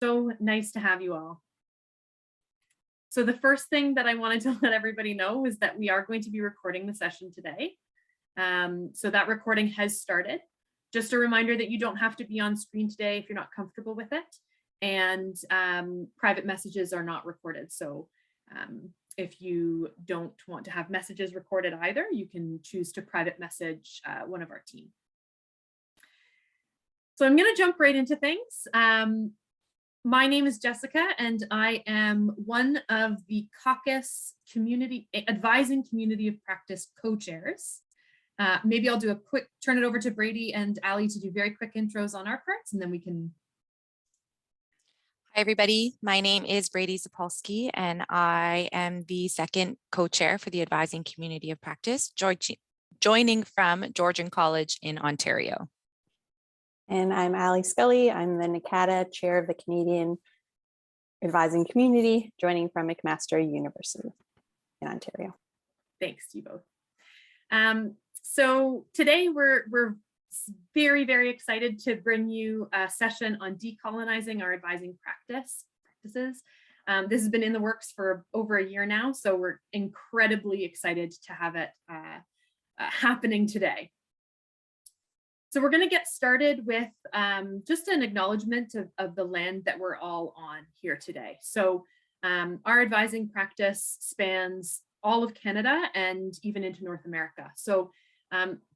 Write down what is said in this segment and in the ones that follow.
So nice to have you all. So the first thing that I wanted to let everybody know is that we are going to be recording the session today. So that recording has started. Just a reminder that you don't have to be on screen today if you're not comfortable with it. And private messages are not recorded. So if you don't want to have messages recorded either, you can choose to private message one of our team. So I'm going to jump right into things. My name is Jessica, and I am one of the CACUSS Advising Community of Practice co-chairs. Maybe I'll do a quick, turn it over to Brady and Ali to do very quick intros on our parts, and then we can. Hi, everybody. My name is Brady Zapolsky, and I am the second co-chair for the Advising Community of Practice, joining from Georgian College in Ontario. And I'm Ali Scully. I'm the NACADA chair of the Canadian Advising Community, joining from McMaster University in Ontario. Thanks to you both. So today we're very, very excited to bring you a session on decolonizing our advising practices. This has been in the works for over a year now, so we're incredibly excited to have it happening today. So we're going to get started with just an acknowledgement of the land that we're all on here today. So our advising practice spans all of Canada and even into North America. So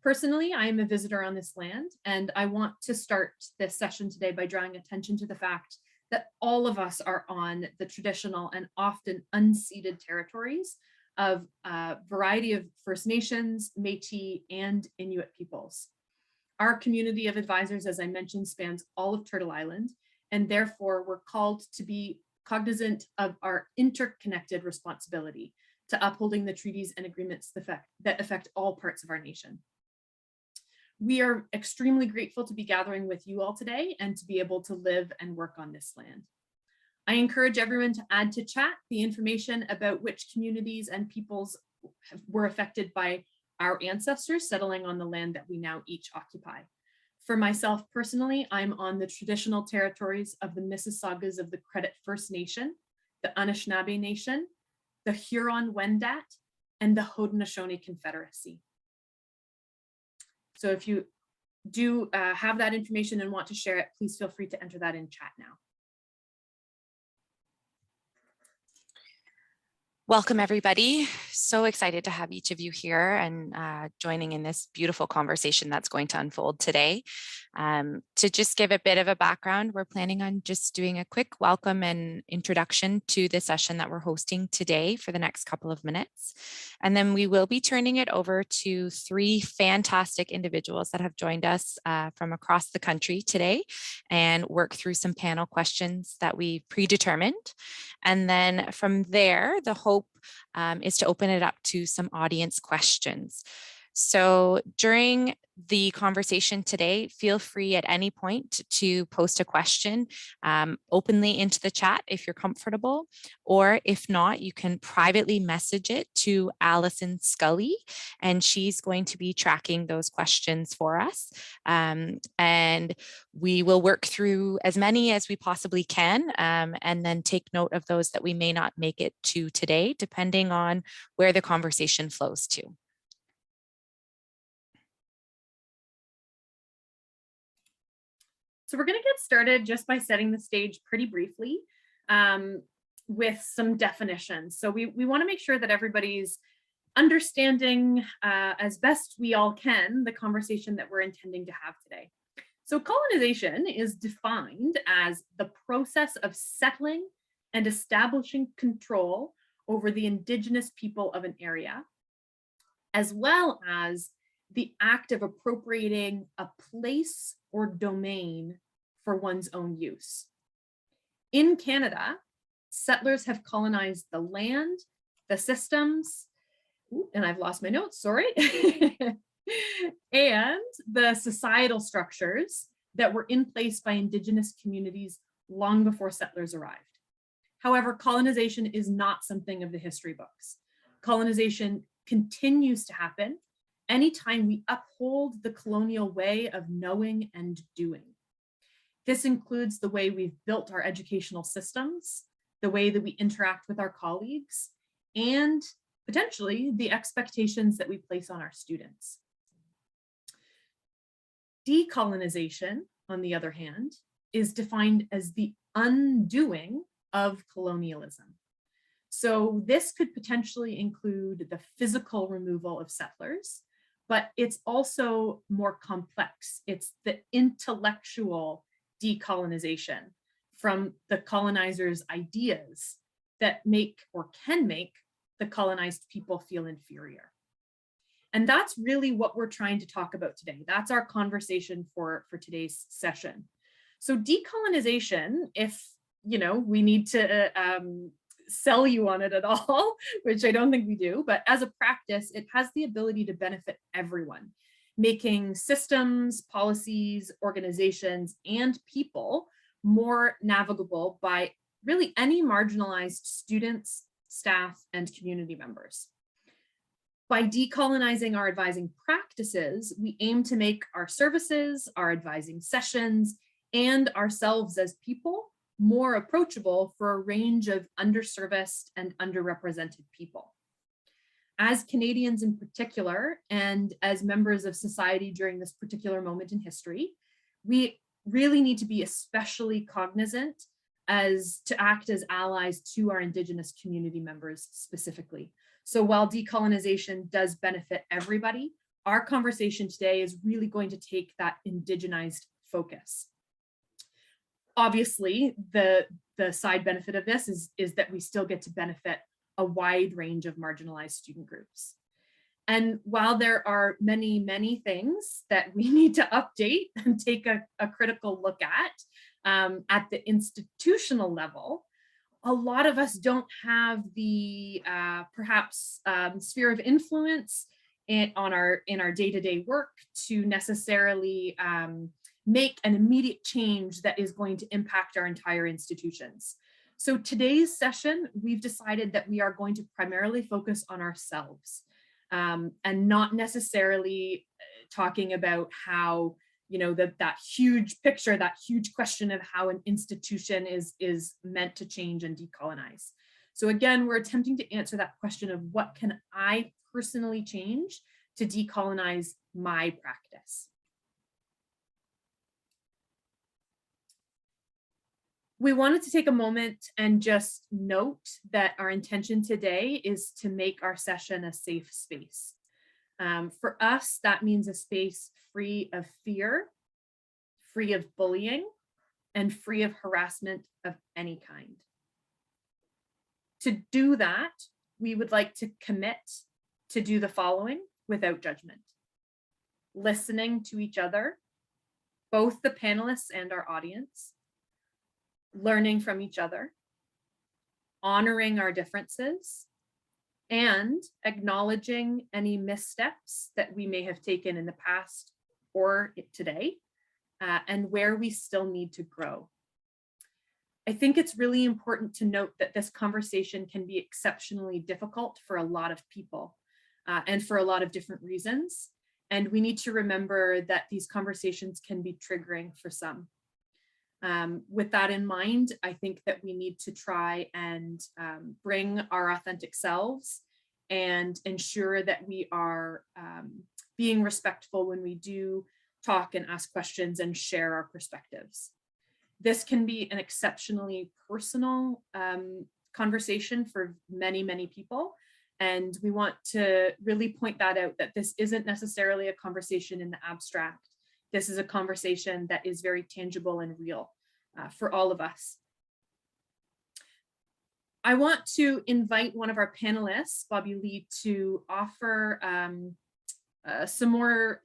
personally, I am a visitor on this land, and I want to start this session today by drawing attention to the fact that all of us are on the traditional and often unceded territories of a variety of First Nations, Métis, and Inuit peoples. Our community of advisors, as I mentioned, spans all of Turtle Island, and therefore we're called to be cognizant of our interconnected responsibility to upholding the treaties and agreements that affect all parts of our nation. We are extremely grateful to be gathering with you all today and to be able to live and work on this land. I encourage everyone to add to chat the information about which communities and peoples were affected by our ancestors settling on the land that we now each occupy. For myself personally, I'm on the traditional territories of the Mississaugas of the Credit First Nation, the Anishinaabe Nation, the Huron-Wendat, and the Haudenosaunee Confederacy. So if you do have that information and want to share it, please feel free to enter that in chat now. Welcome, everybody. So excited to have each of you here and joining in this beautiful conversation that's going to unfold today. To just give a bit of a background, we're planning on just doing a quick welcome and introduction to the session that we're hosting today for the next couple of minutes. And then we will be turning it over to three fantastic individuals that have joined us from across the country today and work through some panel questions that we predetermined. And then from there, the hope is to open it up to some audience questions. So during the conversation today, feel free at any point to post a question openly into the chat if you're comfortable, or if not, you can privately message it to Allison Scully, and she's going to be tracking those questions for us. And we will work through as many as we possibly can, and then take note of those that we may not make it to today, depending on where the conversation flows to. So we're going to get started just by setting the stage pretty briefly with some definitions. So we want to make sure that everybody's understanding as best we all can the conversation that we're intending to have today. So colonization is defined as the process of settling and establishing control over the indigenous people of an area, as well as the act of appropriating a place or domain for one's own use. In Canada, settlers have colonized the land, the systems, and I've lost my notes, sorry, and the societal structures that were in place by Indigenous communities long before settlers arrived. However, colonization is not something of the history books. Colonization continues to happen anytime we uphold the colonial way of knowing and doing. This includes the way we've built our educational systems, the way that we interact with our colleagues, and potentially the expectations that we place on our students. Decolonization, on the other hand, is defined as the undoing of colonialism. So this could potentially include the physical removal of settlers, but it's also more complex. It's the intellectual decolonization from the colonizers' ideas that make or can make the colonized people feel inferior. And that's really what we're trying to talk about today. That's our conversation for today's session. So decolonization, if we need to sell you on it at all, which I don't think we do, but as a practice, it has the ability to benefit everyone, making systems, policies, organizations, and people more navigable by really any marginalized students, staff, and community members. By decolonizing our advising practices, we aim to make our services, our advising sessions, and ourselves as people more approachable for a range of underserviced and underrepresented people. As Canadians in particular, and as members of society during this particular moment in history, we really need to be especially cognizant as to act as allies to our Indigenous community members specifically. So while decolonization does benefit everybody, our conversation today is really going to take that indigenized focus. Obviously, the side benefit of this is that we still get to benefit a wide range of marginalized student groups. And while there are many, many things that we need to update and take a critical look at the institutional level, a lot of us don't have the perhaps sphere of influence in our day-to-day work to necessarily make an immediate change that is going to impact our entire institutions. So today's session, we've decided that we are going to primarily focus on ourselves and not necessarily talking about how, that huge picture, that huge question of how an institution is meant to change and decolonize. So again, we're attempting to answer that question of what can I personally change to decolonize my practice. We wanted to take a moment and just note that our intention today is to make our session a safe space. For us, that means a space free of fear, free of bullying, and free of harassment of any kind. To do that, we would like to commit to do the following without judgment: listening to each other, both the panelists and our audience, learning from each other, honoring our differences, and acknowledging any missteps that we may have taken in the past or today, and where we still need to grow. I think it's really important to note that this conversation can be exceptionally difficult for a lot of people and for a lot of different reasons. And we need to remember that these conversations can be triggering for some. With that in mind, I think that we need to try and bring our authentic selves and ensure that we are being respectful when we do talk and ask questions and share our perspectives. This can be an exceptionally personal conversation for many, many people. And we want to really point that out, that this isn't necessarily a conversation in the abstract. This is a conversation that is very tangible and real for all of us. I want to invite one of our panelists, Bobby Lee, to offer some more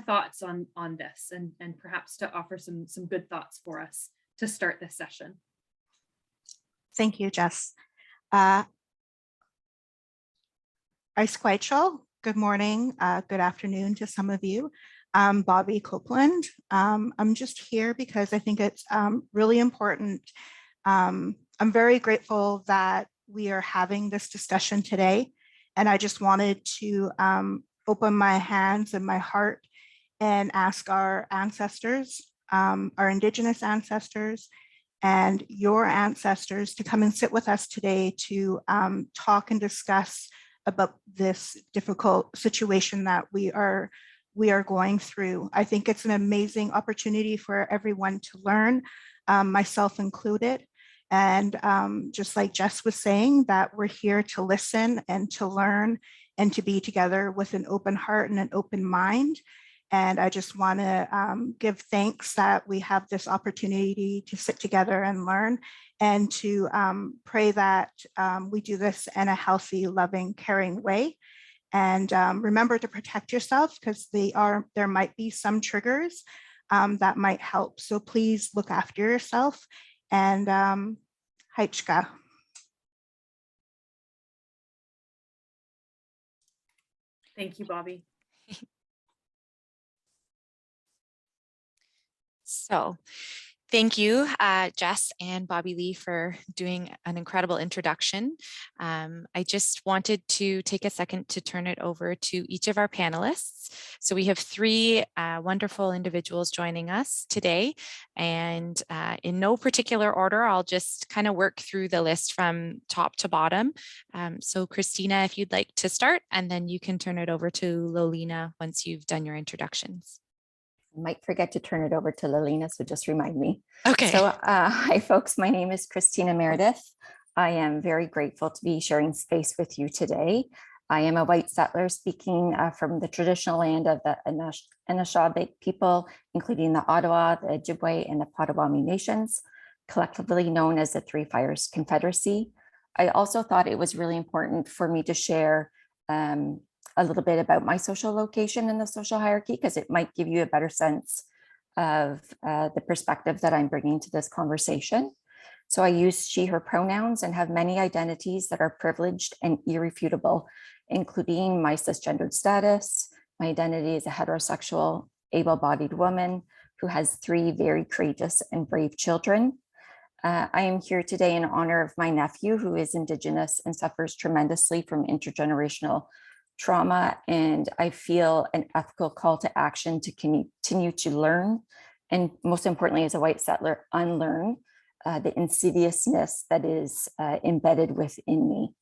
thoughts on this and perhaps to offer some good thoughts for us to start this session. Thank you, Jess. Aisquaichel, good morning, good afternoon to some of you. I'm Bobby Copeland. I'm just here because I think it's really important. I'm very grateful that we are having this discussion today. And I just wanted to open my hands and my heart and ask our ancestors our indigenous ancestors and your ancestors to come and sit with us today to talk and discuss about this difficult situation that we are going through. I think it's an amazing opportunity for everyone to learn, myself included. And just like Jess was saying, that we're here to listen and to learn and to be together with an open heart and an open mind. And I just want to give thanks that we have this opportunity to sit together and learn, and to pray that we do this in a healthy, loving, caring way. And remember to protect yourself, because there might be some triggers that might help. So please look after yourself. And Haichka. Thank you, Bobby. So thank you, Jess and Bobby Lee, for doing an incredible introduction. I just wanted to take a second to turn it over to each of our panelists. So we have three wonderful individuals joining us today, and in no particular order, I'll just kind of work through the list from top to bottom. So Christina, if you'd like to start, and then you can turn it over to Lolina once you've done your introductions. Might forget to turn it over to Lolina, so just remind me. Okay. So hi folks, my name is Christina Meredith. I am very grateful to be sharing space with you today. I am a white settler speaking from the traditional land of the Anishinaabe people, including the Ottawa, the Ojibwe, and the Potawatomi nations, collectively known as the Three Fires Confederacy. I also thought it was really important for me to share a little bit about my social location in the social hierarchy, because it might give you a better sense of the perspective that I'm bringing to this conversation. So I use she, her pronouns and have many identities that are privileged and irrefutable, including my cisgendered status. My identity is a heterosexual, able-bodied woman who has 3 very courageous and brave children. I am here today in honor of my nephew, who is Indigenous and suffers tremendously from intergenerational trauma, and I feel an ethical call to action to continue to learn, and most importantly, as a white settler, unlearn the insidiousness that is embedded within me.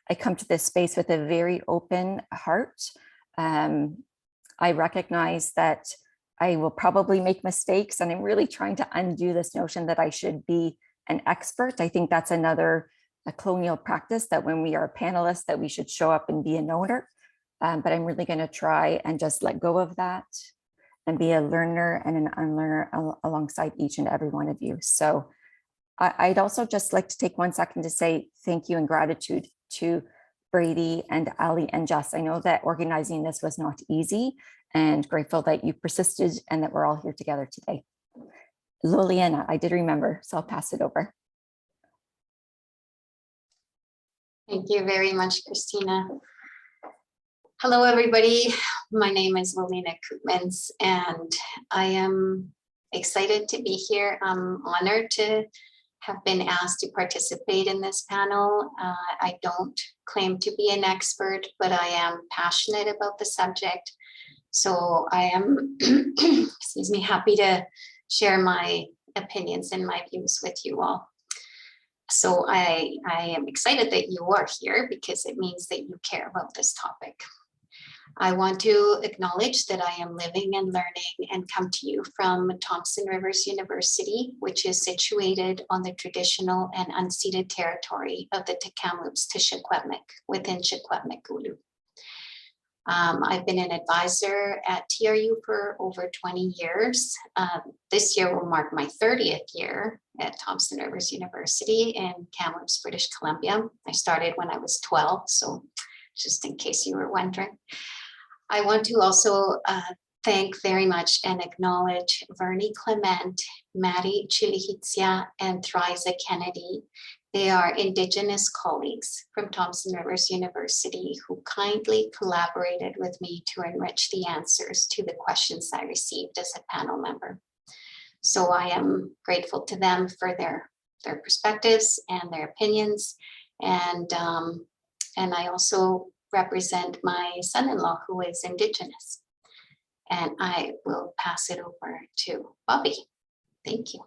I come to this space with a very open heart. I recognize that I will probably make mistakes, and I'm really trying to undo this notion that I should be an expert. I think that's a colonial practice, that when we are panelists that we should show up and be a knower. But I'm really going to try and just let go of that and be a learner and an unlearner alongside each and every one of you. So I'd also just like to take 1 second to say thank you and gratitude to Brady and Ali and Jess. I know that organizing this was not easy, and grateful that you persisted and that we're all here together today. Loliana, I did remember, so I'll pass it over. Thank you very much, Christina. Hello, everybody. My name is Justine Copeland, and I am excited to be here. I'm honored to have been asked to participate in this panel. I don't claim to be an expert, but I am passionate about the subject. So I am, excuse me, happy to share my opinions and my views with you all. So I am excited that you are here, because it means that you care about this topic. I want to acknowledge that I am living and learning and come to you from Thompson Rivers University, which is situated on the traditional and unceded territory of the Kamloops to Secwepemc within Secwepemc-Ulu. I've been an advisor at TRU for over 20 years. This year will mark my 30th year at Thompson Rivers University in Kamloops, British Columbia. I started when I was 12, so just in case you were wondering. I want to also thank very much and acknowledge Vernie Clement, Maddie Chilihitzia, and Thriza Kennedy. They are Indigenous colleagues from Thompson Rivers University who kindly collaborated with me to enrich the answers to the questions I received as a panel member. So I am grateful to them for their perspectives and their opinions. And I also represent my son-in-law, who is Indigenous. And I will pass it over to Bobby. Thank you.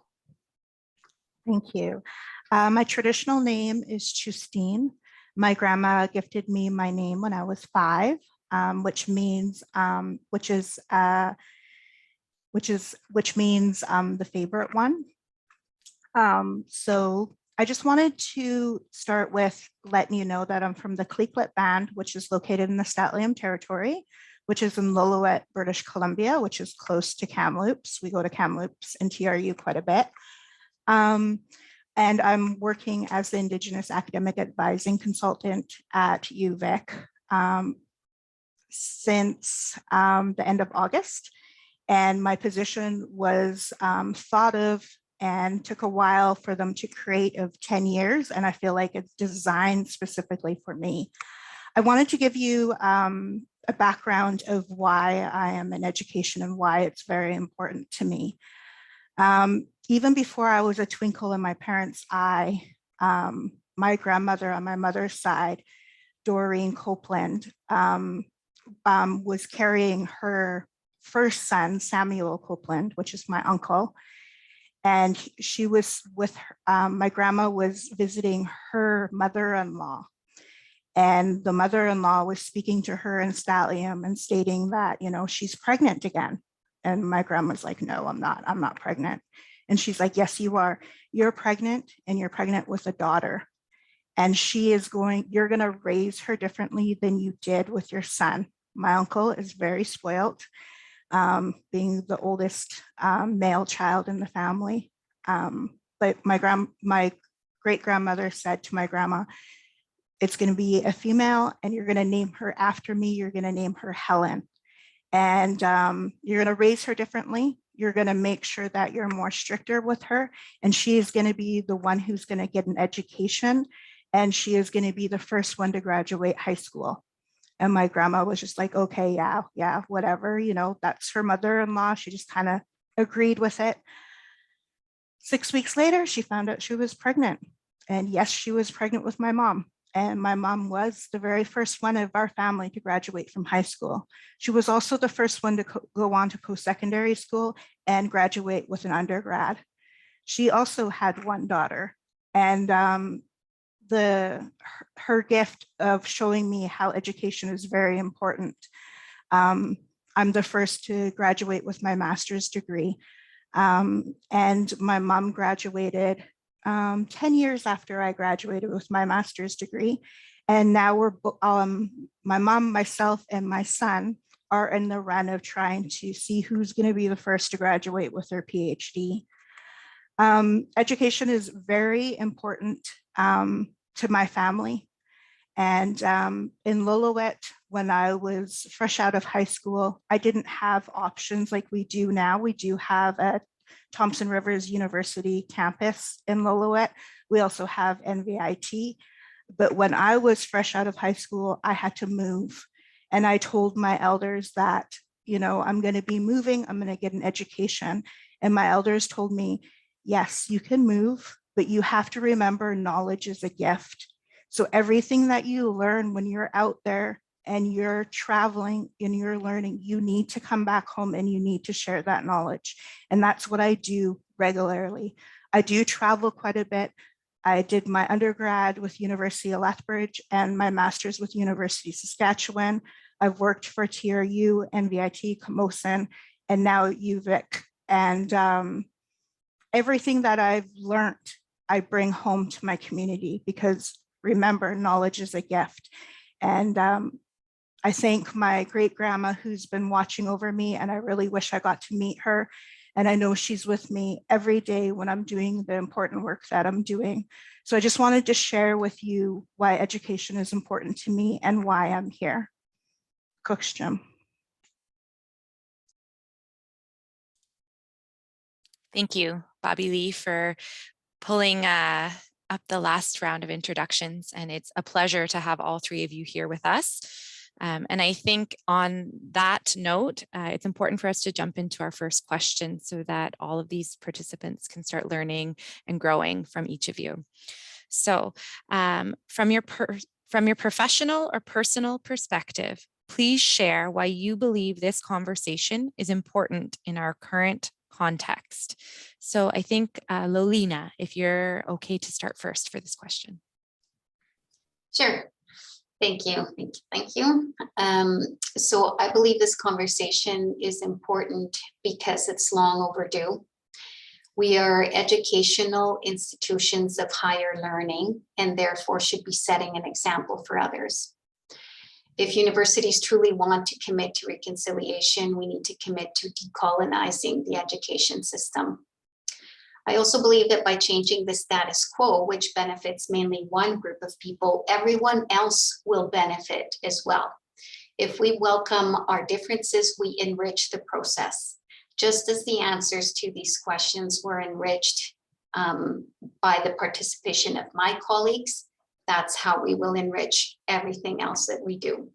Thank you. My traditional name is Justine. My grandma gifted me my name when I was 5, which means the favorite one. So I just wanted to start with letting you know that I'm from the Kleeklit Band, which is located in the St'át'imc Territory, which is in Lillooet, British Columbia, which is close to Kamloops. We go to Kamloops and TRU quite a bit. And I'm working as the Indigenous Academic Advising Consultant at UVic since the end of August. And my position was thought of and took a while for them to create of 10 years. And I feel like it's designed specifically for me. I wanted to give you a background of why I am in education and why it's very important to me. Even before I was a twinkle in my parents' eye, my grandmother on my mother's side, Doreen Copeland, was carrying her first son, Samuel Copeland, which is my uncle. And she was with her, my grandma was visiting her mother-in-law. And the mother-in-law was speaking to her in St'át'imc and stating that, you know, she's pregnant again. And my grandma's like, no, I'm not pregnant. And she's like, yes, you are. You're pregnant, and you're pregnant with a daughter. And you're going to raise her differently than you did with your son. My uncle is very spoiled, being the oldest male child in the family. But my great grandmother said to my grandma, it's going to be a female, and you're going to name her after me. You're going to name her Helen. And you're going to raise her differently. You're going to make sure that you're more stricter with her. And she is going to be the one who's going to get an education. And she is going to be the first one to graduate high school. And my grandma was just like, okay, yeah, whatever, you know, that's her mother-in-law. She just kind of agreed with it. 6 weeks later, she found out she was pregnant. And yes, she was pregnant with my mom. And my mom was the very first one of our family to graduate from high school. She was also the first one to go on to post-secondary school and graduate with an undergrad. She also had one daughter. And her gift of showing me how education is very important. I'm the first to graduate with my master's degree. And my mom graduated 10 years after I graduated with my master's degree. And now my mom, myself, and my son are in the run of trying to see who's going to be the first to graduate with their PhD. Education is very important to my family. And in Lillooet, when I was fresh out of high school, I didn't have options like we do now. We do have a Thompson Rivers University campus in Lillooet. We also have NVIT. But when I was fresh out of high school, I had to move. And I told my elders that, you know, I'm going to be moving, I'm going to get an education. And my elders told me, yes, you can move, but you have to remember knowledge is a gift. So everything that you learn when you're out there and you're traveling and you're learning, you need to come back home and you need to share that knowledge. And that's what I do regularly. I do travel quite a bit. I did my undergrad with University of Lethbridge and my master's with University of Saskatchewan. I've worked for TRU, NVIT, Koopmans, and now UVic. And everything that I've learned, I bring home to my community because remember, knowledge is a gift. And I thank my great grandma who's been watching over me, and I really wish I got to meet her. And I know she's with me every day when I'm doing the important work that I'm doing. So I just wanted to share with you why education is important to me and why I'm here. Cooks Jim. Thank you, Bobby Lee, for pulling up the last round of introductions. And it's a pleasure to have all three of you here with us. And I think on that note, it's important for us to jump into our first question so that all of these participants can start learning and growing from each of you. So from your professional or personal perspective, please share why you believe this conversation is important in our current context. So I think Lolina, if you're okay to start first for this question. Sure. Thank you. Thank you. So I believe this conversation is important because it's long overdue. We are educational institutions of higher learning and therefore should be setting an example for others. If universities truly want to commit to reconciliation, we need to commit to decolonizing the education system. I also believe that by changing the status quo, which benefits mainly one group of people, everyone else will benefit as well. If we welcome our differences, we enrich the process. Just as the answers to these questions were enriched by the participation of my colleagues, that's how we will enrich everything else that we do.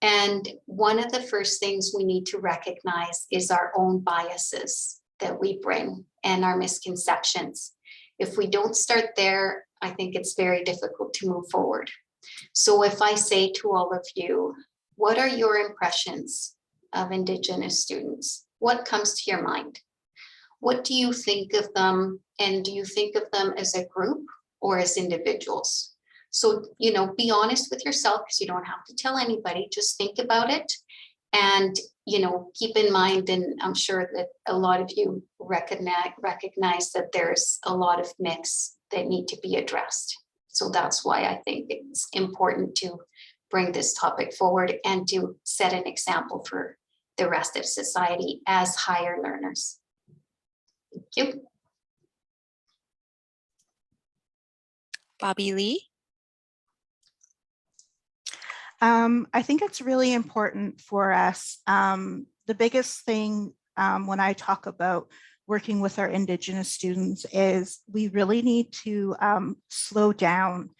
And one of the first things we need to recognize is our own biases that we bring and our misconceptions. If we don't start there, I think it's very difficult to move forward. So if I say to all of you, what are your impressions of Indigenous students? What comes to your mind? What do you think of them? And do you think of them as a group or as individuals? So, be honest with yourself, because you don't have to tell anybody, just think about it. And, keep in mind, and I'm sure that a lot of you recognize that there's a lot of myths that need to be addressed. So that's why I think it's important to bring this topic forward and to set an example for the rest of society as higher learners. Thank you. Bobby Lee. I think it's really important for us. The biggest thing when I talk about working with our Indigenous students is we really need to slow down,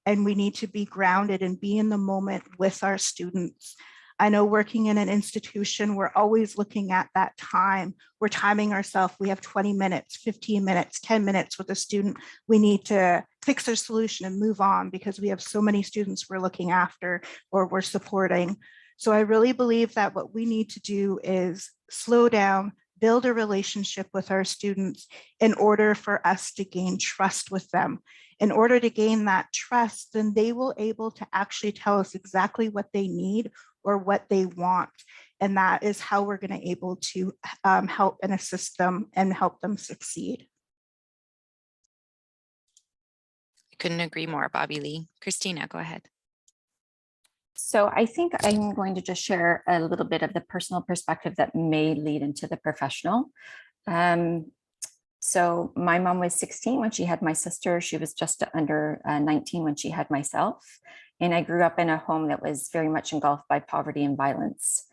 and we need to be grounded and be in the moment with our students. I know working in an institution, we're always looking at that time. We're timing ourselves. We have 20 minutes, 15 minutes, 10 minutes with a student. We need to fix their solution and move on because we have so many students we're looking after or we're supporting. So I really believe that what we need to do is slow down, build a relationship with our students in order for us to gain trust with them. In order to gain that trust, then they will able to actually tell us exactly what they need or what they want. And that is how we're going to able to help and assist them and help them succeed. I couldn't agree more, Bobby Lee. Christina, go ahead. So I think I'm going to just share a little bit of the personal perspective that may lead into the professional. So my mom was 16 when she had my sister. She was just under 19 when she had myself. And I grew up in a home that was very much engulfed by poverty and violence.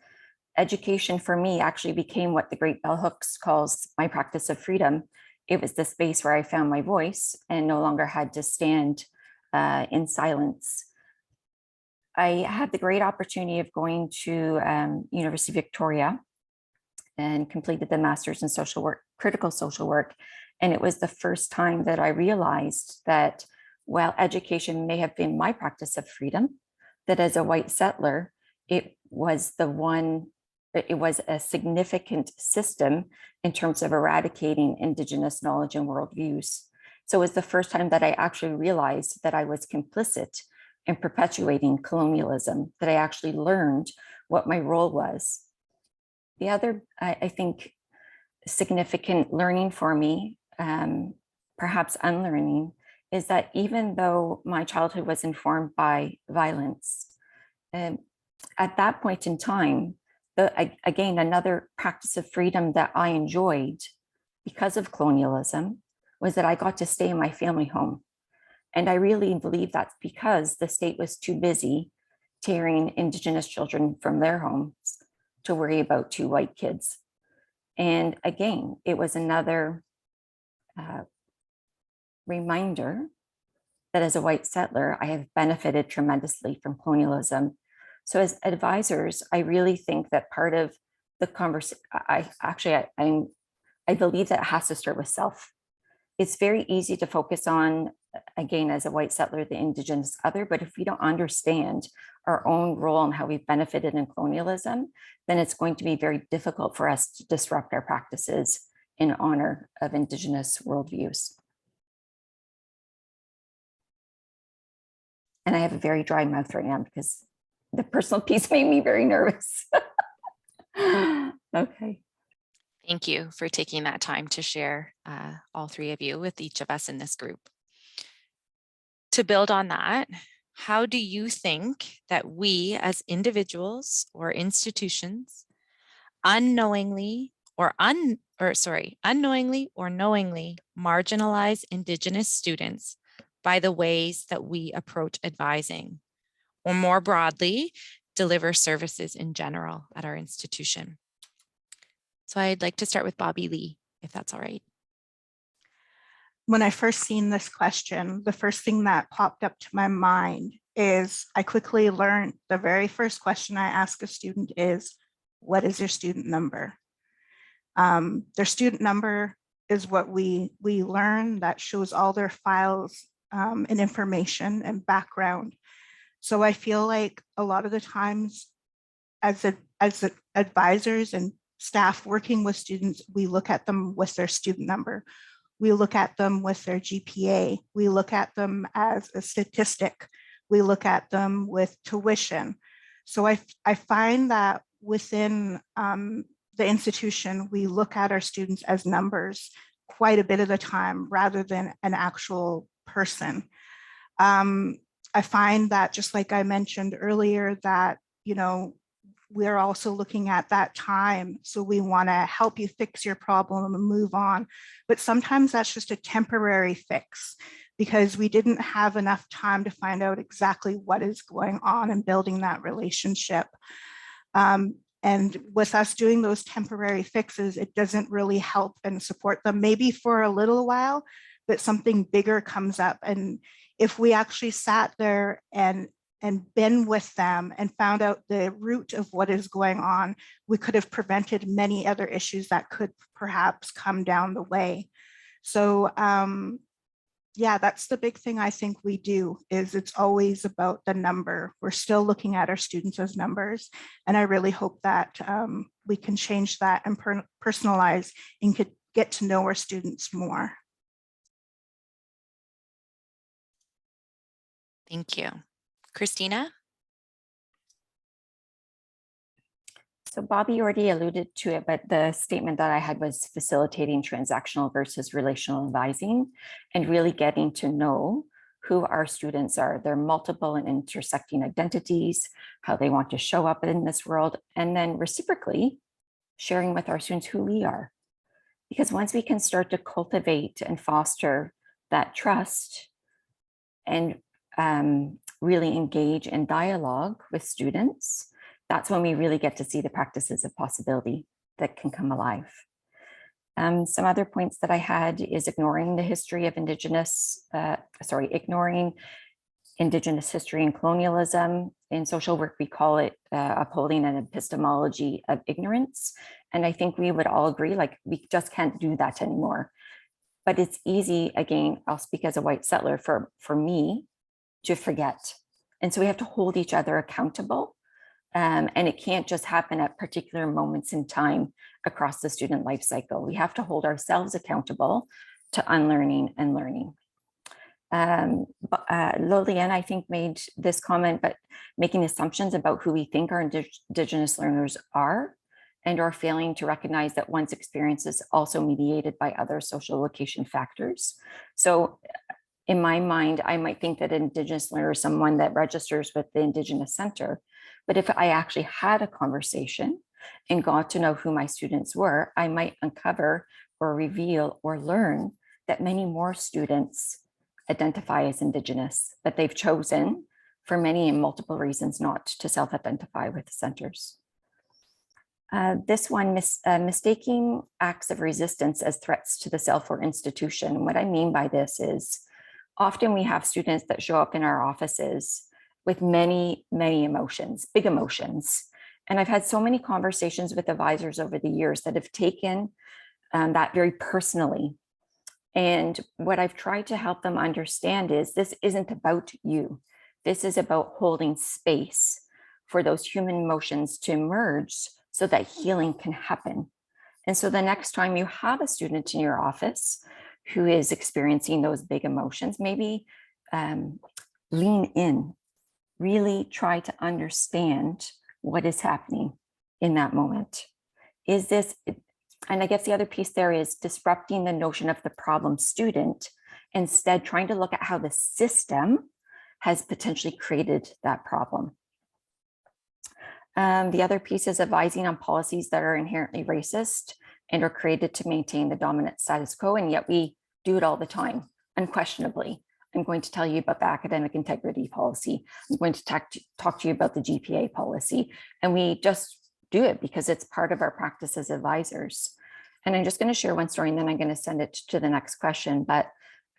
Education for me actually became what the great bell hooks calls my practice of freedom. It was the space where I found my voice and no longer had to stand in silence. I had the great opportunity of going to University of Victoria and completed the master's in social work, critical social work. And it was the first time that I realized that while education may have been my practice of freedom, that as a white settler, it was a significant system in terms of eradicating Indigenous knowledge and worldviews. So it was the first time that I actually realized that I was complicit in perpetuating colonialism, that I actually learned what my role was. The other, I think, significant learning for me, perhaps unlearning, is that even though my childhood was informed by violence, at that point in time, again, another practice of freedom that I enjoyed because of colonialism was that I got to stay in my family home. And I really believe that's because the state was too busy tearing Indigenous children from their homes to worry about two white kids. And again, it was another reminder that as a white settler, I have benefited tremendously from colonialism. So as advisors, I really think that part of the conversation, I believe that it has to start with self. It's very easy to focus on again, as a white settler, the indigenous other, but if we don't understand our own role and how we've benefited in colonialism, then it's going to be very difficult for us to disrupt our practices in honor of indigenous worldviews. And I have a very dry mouth right now because the personal piece made me very nervous. Okay. Thank you for taking that time to share, all three of you, with each of us in this group. To build on that, how do you think that we as individuals or institutions unknowingly or knowingly marginalize Indigenous students by the ways that we approach advising, or more broadly, deliver services in general at our institution? So I'd like to start with Bobby Lee, if that's all right. When I first seen this question, the first thing that popped up to my mind is I quickly learned the very first question I ask a student is, what is your student number? Their student number is what we learn that shows all their files and information and background. So I feel like a lot of the times as advisors and staff working with students, we look at them with their student number. We look at them with their GPA. We look at them as a statistic. We look at them with tuition. So I find that within the institution, we look at our students as numbers quite a bit of the time rather than an actual person. I find that, just like I mentioned earlier, that, you know, we're also looking at that time. So we want to help you fix your problem and move on. But sometimes that's just a temporary fix because we didn't have enough time to find out exactly what is going on and building that relationship. And with us doing those temporary fixes, it doesn't really help and support them, maybe for a little while, but something bigger comes up. And if we actually sat there and been with them and found out the root of what is going on, we could have prevented many other issues that could perhaps come down the way. So yeah, that's the big thing I think we do, is it's always about the number. We're still looking at our students as numbers. And I really hope that we can change that and personalize and could get to know our students more. Thank you. Christina? So Bobby already alluded to it, but the statement that I had was facilitating transactional versus relational advising and really getting to know who our students are, their multiple and intersecting identities, how they want to show up in this world, and then reciprocally sharing with our students who we are. Because once we can start to cultivate and foster that trust and really engage in dialogue with students, that's when we really get to see the practices of possibility that can come alive. Some other points that I had is ignoring the history of ignoring Indigenous history and colonialism. In social work, we call it upholding an epistemology of ignorance. And I think we would all agree, like, we just can't do that anymore. But it's easy, again, I'll speak as a white settler, for me to forget. And so we have to hold each other accountable. And it can't just happen at particular moments in time across the student life cycle. We have to hold ourselves accountable to unlearning and learning. Liliane, I think, made this comment, but making assumptions about who we think our Indigenous learners are, and are failing to recognize that one's experience is also mediated by other social location factors. So in my mind, I might think that an Indigenous learner is someone that registers with the Indigenous Center. But if I actually had a conversation and got to know who my students were, I might uncover or reveal or learn that many more students identify as Indigenous, but they've chosen, for many and multiple reasons, not to self-identify with the centers. This one, mistaking acts of resistance as threats to the self or institution. What I mean by this is often we have students that show up in our offices with many, many emotions, big emotions. And I've had so many conversations with advisors over the years that have taken that very personally. And what I've tried to help them understand is this isn't about you. This is about holding space for those human emotions to emerge so that healing can happen. And so the next time you have a student in your office who is experiencing those big emotions, maybe lean in, really try to understand what is happening in that moment. Is this, and I guess the other piece there is disrupting the notion of the problem student, instead trying to look at how the system has potentially created that problem. The other piece is advising on policies that are inherently racist and are created to maintain the dominant status quo, and yet we do it all the time, unquestionably. I'm going to tell you about the academic integrity policy. I'm going to talk to you about the GPA policy, and we just do it because it's part of our practice as advisors. And I'm just going to share one story, and then I'm going to send it to the next question. But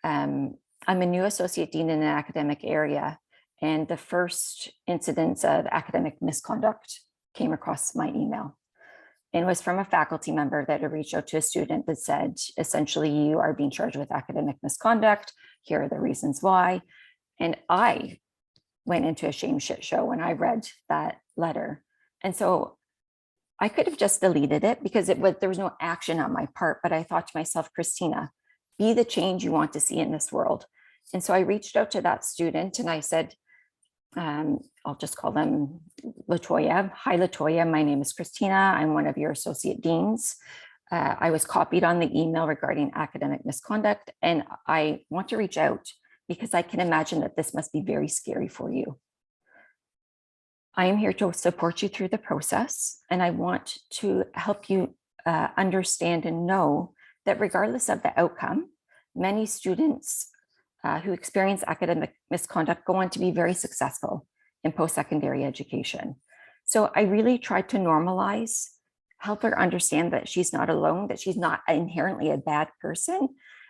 I'm a new associate dean in an academic area, and the first incidents of academic misconduct came across my email. And was from a faculty member that had reached out to a student that said, essentially, you are being charged with academic misconduct. Here are the reasons why. And I went into a shame shit show when I read that letter. And so I could have just deleted it because there was no action on my part, but I thought to myself, Christina, be the change you want to see in this world. And so I reached out to that student and I said, I'll just call them Latoya. Hi, Latoya. My name is Christina. I'm one of your associate deans. I was copied on the email regarding academic misconduct, and I want to reach out because I can imagine that this must be very scary for you. I am here to support you through the process, and I want to help you understand and know that regardless of the outcome, many students who experience academic misconduct go on to be very successful in post-secondary education. So I really tried to normalize, help her understand that she's not alone, that she's not inherently a bad person.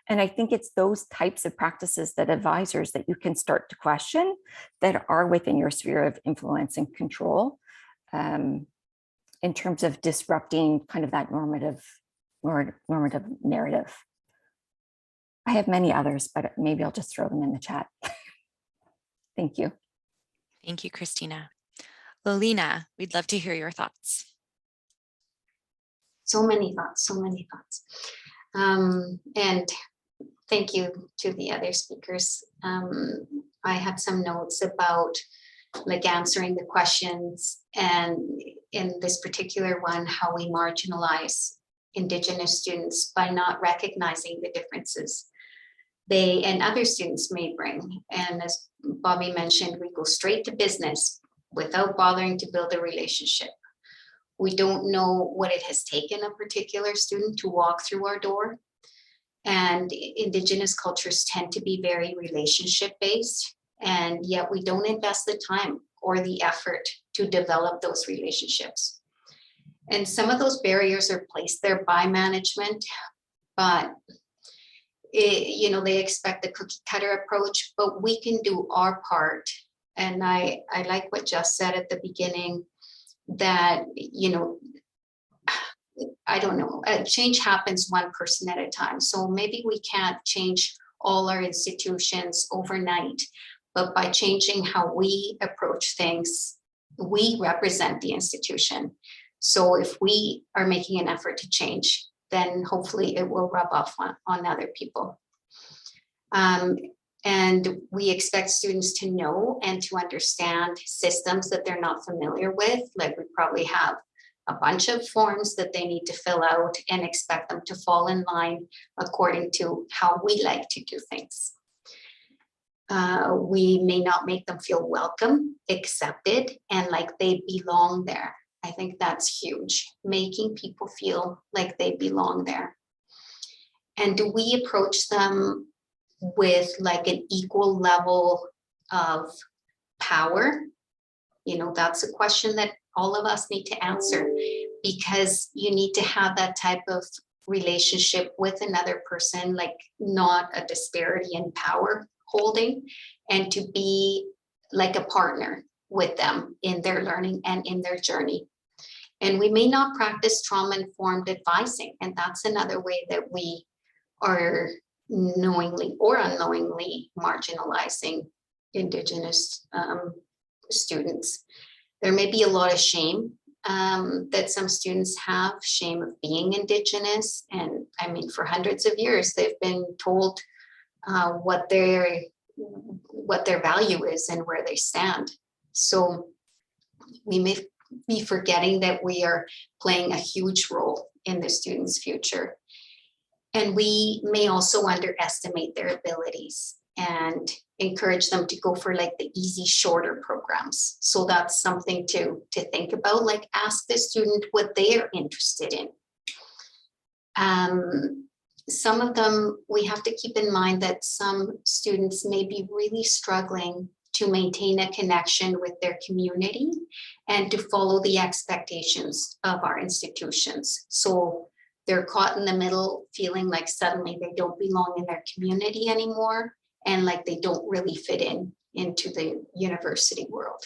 And I think it's those types of practices that advisors that you can start to question that are within your sphere of influence and control in terms of disrupting kind of that normative narrative. I have many others, but maybe I'll just throw them in the chat. Thank you. Thank you, Christina. Olina, we'd love to hear your thoughts. So many thoughts, so many thoughts. And thank you to the other speakers. I had some notes about like answering the questions, and in this particular one, how we marginalize Indigenous students by not recognizing the differences they and other students may bring. And as Bobby mentioned, we go straight to business without bothering to build a relationship. We don't know what it has taken a particular student to walk through our door. And Indigenous cultures tend to be very relationship-based, and yet we don't invest the time or the effort to develop those relationships. And some of those barriers are placed there by management, but they expect the cookie cutter approach, but we can do our part. And I like what Just said at the beginning, that, I don't know, change happens one person at a time. So maybe we can't change all our institutions overnight, but by changing how we approach things, we represent the institution. So if we are making an effort to change, then hopefully it will rub off on other people. And we expect students to know and to understand systems that they're not familiar with. Like, we probably have a bunch of forms that they need to fill out and expect them to fall in line according to how we like to do things. We may not make them feel welcome, accepted, and like they belong there. I think that's huge, making people feel like they belong there. And do we approach them with like an equal level of power? That's a question that all of us need to answer, because you need to have that type of relationship with another person, like not a disparity in power holding, and to be like a partner with them in their learning and in their journey. And we may not practice trauma-informed advising, and that's another way that we are knowingly or unknowingly marginalizing indigenous students. There may be a lot of shame that some students have, shame of being indigenous. And I mean, for hundreds of years, they've been told what their value is and where they stand. So we may be forgetting that we are playing a huge role in the students' future. And we may also underestimate their abilities and encourage them to go for like the easy, shorter programs. So that's something to think about, like ask the student what they are interested in. Some of them, we have to keep in mind that some students may be really struggling to maintain a connection with their community and to follow the expectations of our institutions. So they're caught in the middle, feeling like suddenly they don't belong in their community anymore, and like they don't really fit into the university world.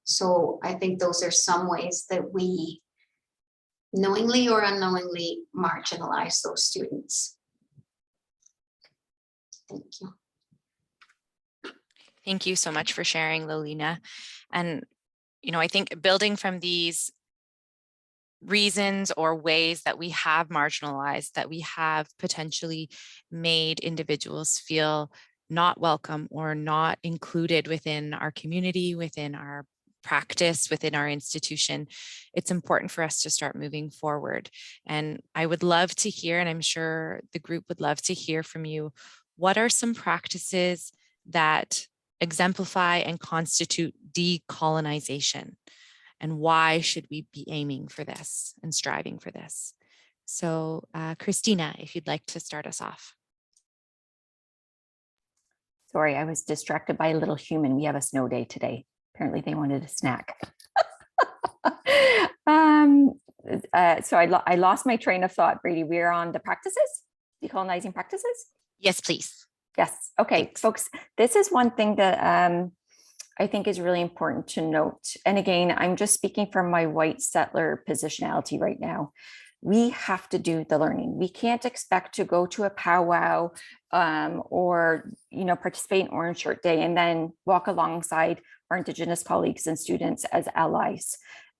So I think those are some ways that we knowingly or unknowingly marginalize those students. Thank you. Thank you so much for sharing, Lolina. And, I think building from these reasons or ways that we have marginalized, that we have potentially made individuals feel not welcome or not included within our community, within our practice, within our institution, it's important for us to start moving forward. And I would love to hear, and I'm sure the group would love to hear from you, what are some practices that exemplify and constitute decolonization? And why should we be aiming for this and striving for this? So Christina, if you'd like to start us off. Sorry, I was distracted by a little human. We have a snow day today. Apparently they wanted a snack. So I lost my train of thought, Brady. We're on the practices, decolonizing practices? Yes, please. Yes. Okay, Thanks. folks, this is one thing that I think is really important to note. And again, I'm just speaking from my white settler positionality right now. We have to do the learning. We can't expect to go to a powwow or participate in Orange Shirt Day and then walk alongside our Indigenous colleagues and students as allies.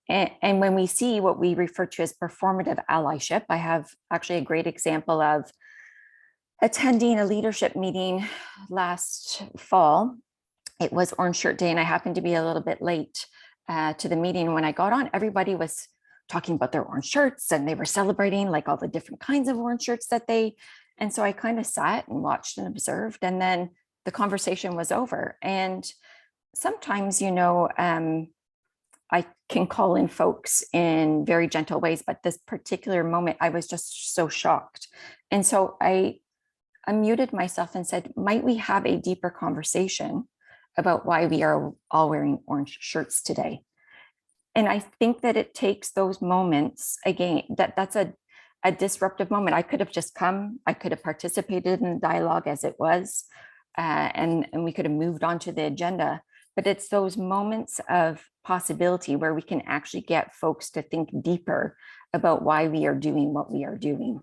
And when we see what we refer to as performative allyship, I have actually a great example of attending a leadership meeting last fall. It was Orange Shirt Day and I happened to be a little bit late to the meeting. When I got on, everybody was talking about their orange shirts and they were celebrating like all the different kinds of orange shirts and so I kind of sat and watched and observed, and then the conversation was over. And sometimes, I can call in folks in very gentle ways, but this particular moment, I was just so shocked. And so I unmuted myself and said, might we have a deeper conversation about why we are all wearing orange shirts today? And I think that it takes those moments, again, that's a disruptive moment. I could have just come, I could have participated in the dialogue as it was, and we could have moved on to the agenda. But it's those moments of possibility where we can actually get folks to think deeper about why we are doing what we are doing.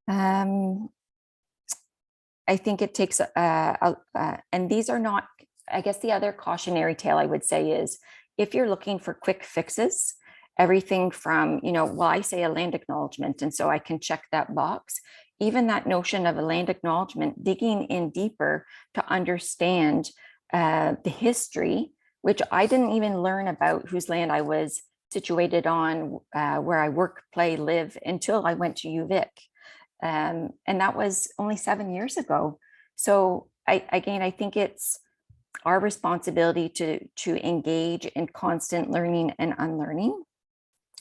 I think it takes, and these are not, I guess the other cautionary tale I would say is, if you're looking for quick fixes, everything from, well, I say a land acknowledgement, and so I can check that box. Even that notion of a land acknowledgement, digging in deeper to understand the history, which I didn't even learn about whose land I was situated on, where I work, play, live, until I went to UVic. And that was only 7 years ago. So I think it's our responsibility to engage in constant learning and unlearning.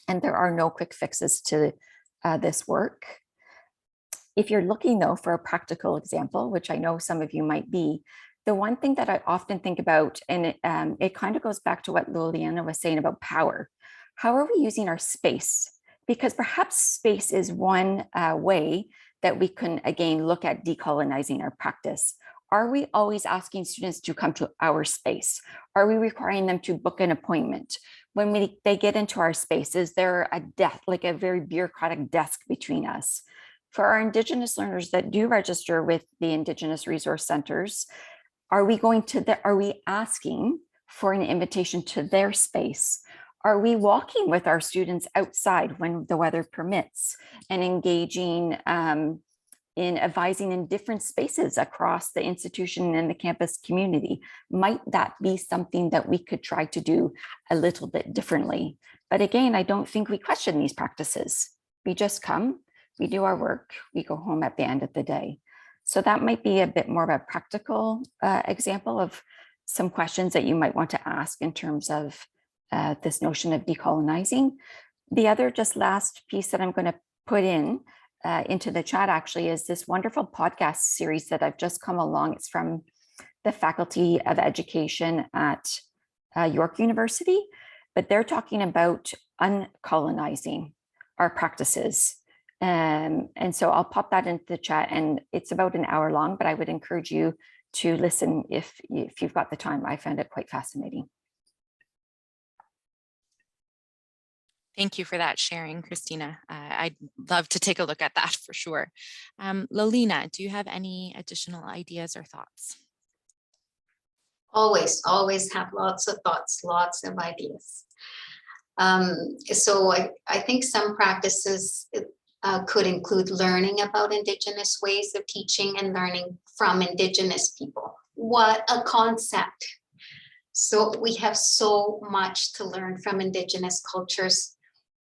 And there are no quick fixes to this work. If you're looking though for a practical example, which I know some of you might be, the one thing that I often think about, and it kind of goes back to what Liliana was saying about power. How are we using our space? Because perhaps space is one way that we can, again, look at decolonizing our practice. Are we always asking students to come to our space? Are we requiring them to book an appointment? When they get into our space, is there a desk, like a very bureaucratic desk between us? For our Indigenous learners that do register with the Indigenous Resource Centers, are we asking for an invitation to their space? Are we walking with our students outside when the weather permits and engaging in advising in different spaces across the institution and the campus community? Might that be something that we could try to do a little bit differently? But again, I don't think we question these practices. We just come, we do our work, we go home at the end of the day. So that might be a bit more of a practical example of some questions that you might want to ask in terms of this notion of decolonizing. The other just last piece that I'm going to put into the chat actually is this wonderful podcast series that I've just come along. It's from the Faculty of Education at York University, but they're talking about uncolonizing our practices. And so I'll pop that into the chat, and it's about an hour long, but I would encourage you to listen if you've got the time. I found it quite fascinating. Thank you for that sharing, Christina. I'd love to take a look at that for sure. Lolina, do you have any additional ideas or thoughts? Always have lots of thoughts, lots of ideas. So I think some practices could include learning about Indigenous ways of teaching and learning from Indigenous people. What a concept. So we have so much to learn from Indigenous cultures.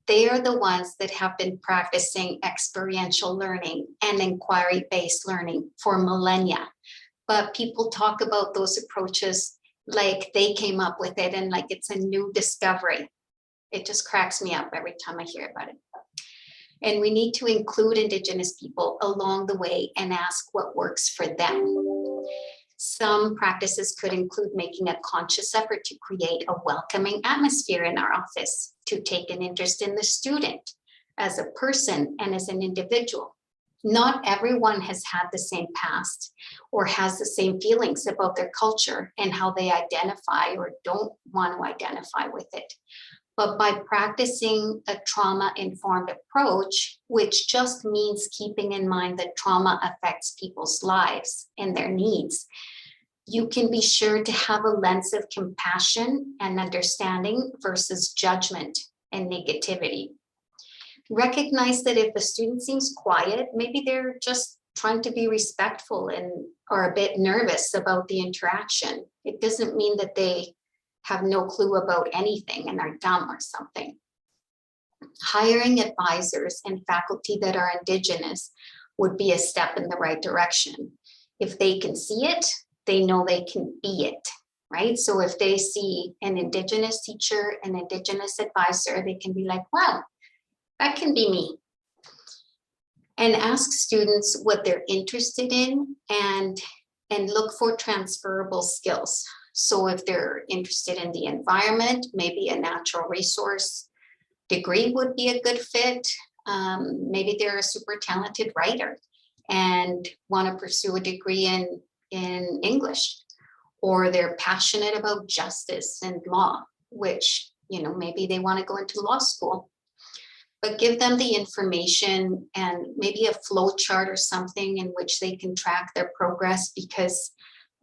They are the ones that have been practicing experiential learning and inquiry-based learning for millennia. But people talk about those approaches like they came up with it and like it's a new discovery. It just cracks me up every time I hear about it. And we need to include Indigenous people along the way and ask what works for them. Some practices could include making a conscious effort to create a welcoming atmosphere in our office, to take an interest in the student as a person and as an individual. Not everyone has had the same past or has the same feelings about their culture and how they identify or don't want to identify with it. But by practicing a trauma-informed approach, which just means keeping in mind that trauma affects people's lives and their needs, you can be sure to have a lens of compassion and understanding versus judgment and negativity. Recognize that if the student seems quiet, maybe they're just trying to be respectful and are a bit nervous about the interaction. It doesn't mean that they have no clue about anything and are dumb or something. Hiring advisors and faculty that are Indigenous would be a step in the right direction. If they can see it, they know they can be it, right? So if they see an Indigenous teacher, an Indigenous advisor, they can be like, wow, that can be me. And ask students what they're interested in and look for transferable skills. So if they're interested in the environment, maybe a natural resource degree would be a good fit. Maybe they're a super talented writer and want to pursue a degree in English, or they're passionate about justice and law, which, maybe they want to go into law school. But give them the information and maybe a flow chart or something in which they can track their progress, because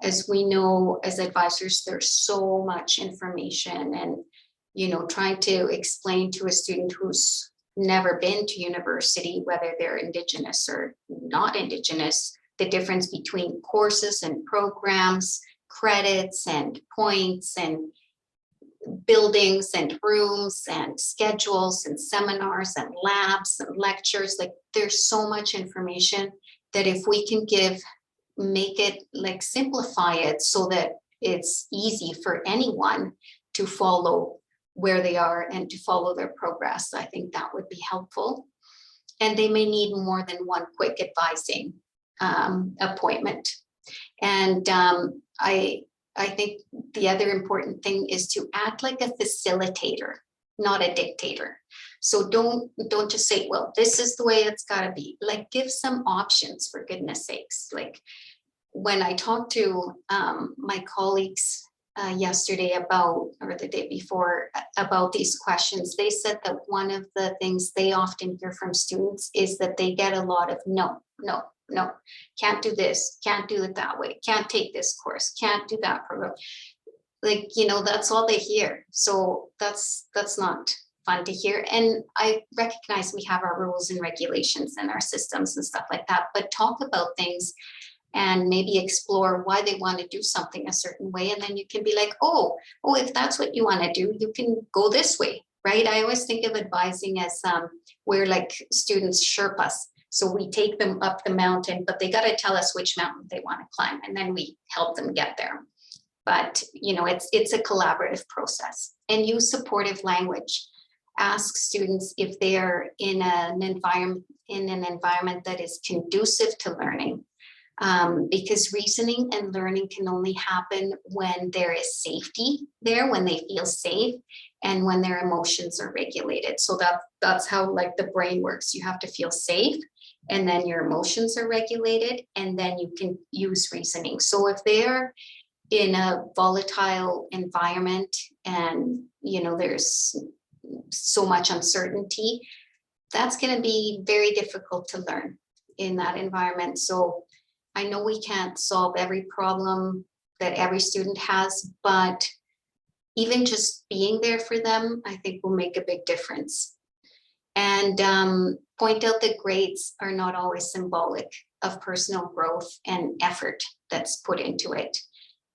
as we know, as advisors, there's so much information, and, trying to explain to a student who's never been to university, whether they're Indigenous or not Indigenous, the difference between courses and programs, credits and points and buildings and rooms and schedules and seminars and labs and lectures. Like, there's so much information that if we can make it, like, simplify it so that it's easy for anyone to follow where they are and to follow their progress, I think that would be helpful. And they may need more than one quick advising appointment. And I think the other important thing is to act like a facilitator, not a dictator. So don't just say, well, this is the way it's got to be. Like, give some options, for goodness sakes. Like, when I talk to my colleagues yesterday about, or the day before, about these questions. They said that one of the things they often hear from students is that they get a lot of no, no, no, can't do this, can't do it that way, can't take this course, can't do that program. Like, you know, that's all they hear. So that's not fun to hear. And I recognize we have our rules and regulations and our systems and stuff like that, but talk about things and maybe explore why they want to do something a certain way. And then you can be like, oh, if that's what you want to do, you can go this way, right? I always think of advising as we're like students Sherpas. So we take them up the mountain, but they got to tell us which mountain they want to climb, and then we help them get there. But, you know, it's a collaborative process. And use supportive language. Ask students if they are in an environment that is conducive to learning. Because reasoning and learning can only happen when there is safety there, when they feel safe, and when their emotions are regulated. So that's how like the brain works. You have to feel safe, and then your emotions are regulated, and then you can use reasoning. So if they're in a volatile environment and, you know, there's so much uncertainty, that's going to be very difficult to learn in that environment. So I know we can't solve every problem that every student has, but even just being there for them, I think will make a big difference. And point out that grades are not always symbolic of personal growth and effort that's put into it.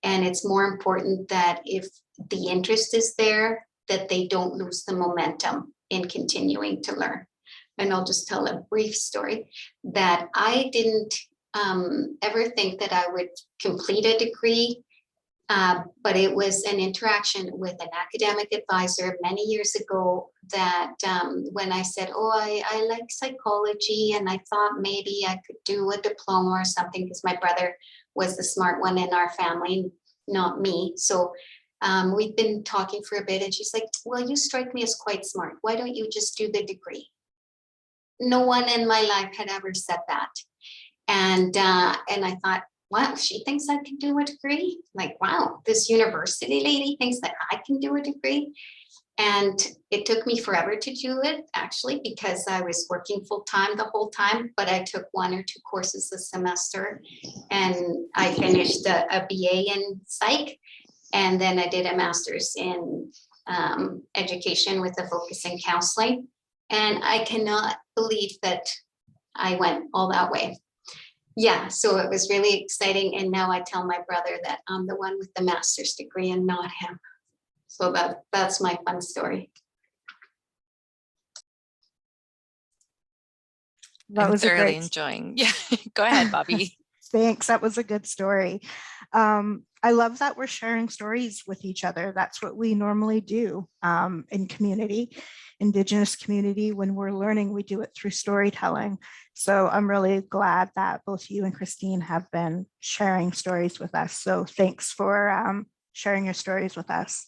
And it's more important that if the interest is there, that they don't lose the momentum in continuing to learn. And I'll just tell a brief story that I didn't ever think that I would complete a degree, but it was an interaction with an academic advisor many years ago that when I said, oh, I like psychology, and I thought maybe I could do a diploma or something, because my brother was the smart one in our family, not me. So we've been talking for a bit, and she's like, well, you strike me as quite smart. Why don't you just do the degree? No one in my life had ever said that. And I thought, wow, she thinks I can do a degree? Like, wow, this university lady thinks that I can do a degree. And it took me forever to do it, actually, because I was working full time the whole time, but I took 1 or 2 courses a semester, and I finished a BA in psych. And then I did a master's in education with a focus in counseling. And I cannot believe that I went all that way. Yeah, so it was really exciting. And now I tell my brother that I'm the one with the master's degree and not him. So that's my fun story. That I'm was thoroughly enjoying. Yeah, go ahead, Bobby. Thanks. That was a good story. I love that we're sharing stories with each other. That's what we normally do in community, Indigenous community. When we're learning, we do it through storytelling. So I'm really glad that both you and Christine have been sharing stories with us. So thanks for sharing your stories with us.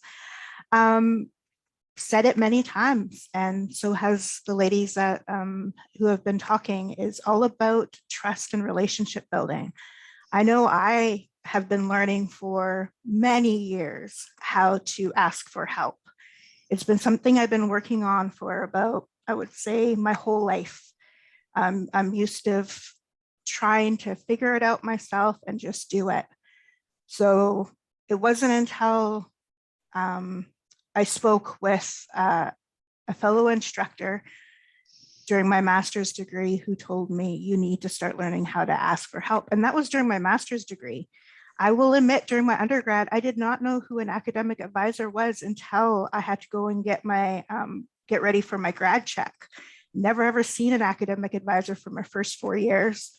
Said it many times, and so has the ladies that who have been talking, is all about trust and relationship building. I know I have been learning for many years how to ask for help. It's been something I've been working on for about, I would say, my whole life. I'm used to trying to figure it out myself and just do it. So it wasn't until I spoke with a fellow instructor during my master's degree who told me, you need to start learning how to ask for help. And that was during my master's degree. I will admit, during my undergrad, I did not know who an academic advisor was until I had to go and get ready for my grad check. Never ever seen an academic advisor for my first 4 years.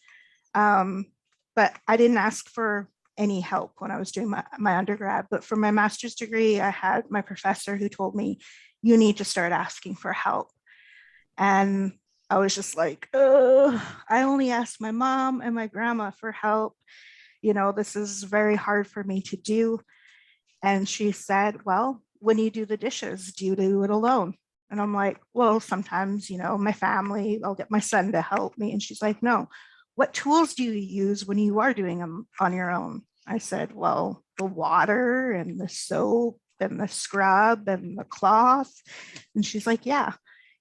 But I didn't ask for any help when I was doing my undergrad. But for my master's degree, I had my professor who told me, you need to start asking for help. And I was just like, oh, I only asked my mom and my grandma for help. You know, this is very hard for me to do. And she said, well, when you do the dishes, do you do it alone? And I'm like, well, sometimes, you know, my family, I'll get my son to help me. And she's like, no, what tools do you use when you are doing them on your own? I said, well, the water and the soap and the scrub and the cloth. And she's like, yeah,